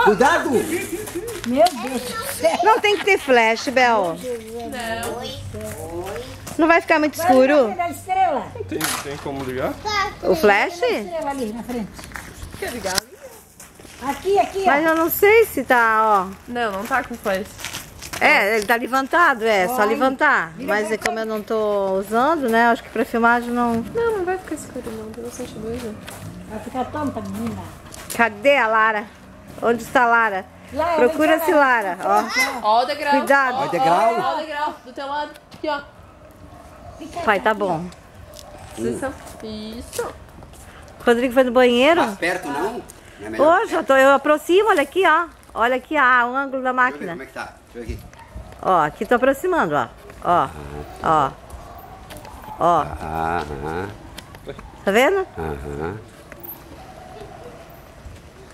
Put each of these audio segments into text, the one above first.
Cuidado! Meu Deus do céu. Não tem que ter flash, Bel. Não vai ficar muito escuro? Da estrela. Tem como ligar? O flash? Estrela ali na frente. Quer ligar? Aqui, aqui, Mas eu não sei se tá, ó. Não, não tá com flash. É, ele tá levantado, é só levantar. Mas é como eu não tô usando, né? Acho que pra filmagem não. Não, não vai ficar escuro não, tem bastante luz. Né? Vai ficar tonta, menina. Cadê a Lara? Onde está a Lara? Lá, Procura-se Lara, ó. Ó o degrau. Cuidado. Ó, Ó o degrau. Ó o degrau, do teu lado. Aqui, ó. Pai, tá bom. Isso. Rodrigo foi no banheiro? Mais perto não? É melhor. Ô, já tô, eu aproximo, olha aqui, ó. Olha aqui, ó, o ângulo da Deixa eu ver máquina. como é que tá. Deixa eu ver aqui. Ó, aqui tô aproximando, ó. Ó, ó. Ó, Aham. tá vendo? Aham.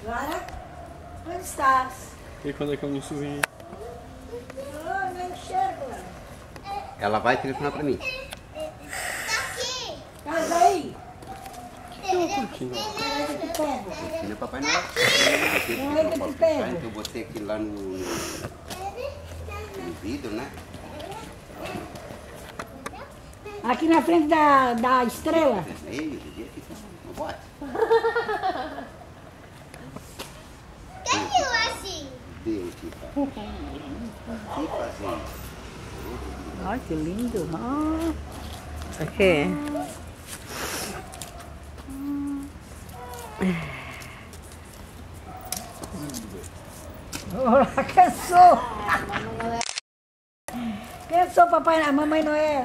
Lara, onde estás? E quando é que é o iníciozinho? Ah, não enxergo, Lara. Ela vai telefonar pra mim. Casa aí. Filho, Papai Noel. Eu botei aquilo lá no vidro, né? Aqui na frente da estrela. Ei, não pode. Deus, que fazendo. Olha que lindo. Aqui. Olá, cansou. Cansou, papai, a mamãe Noel.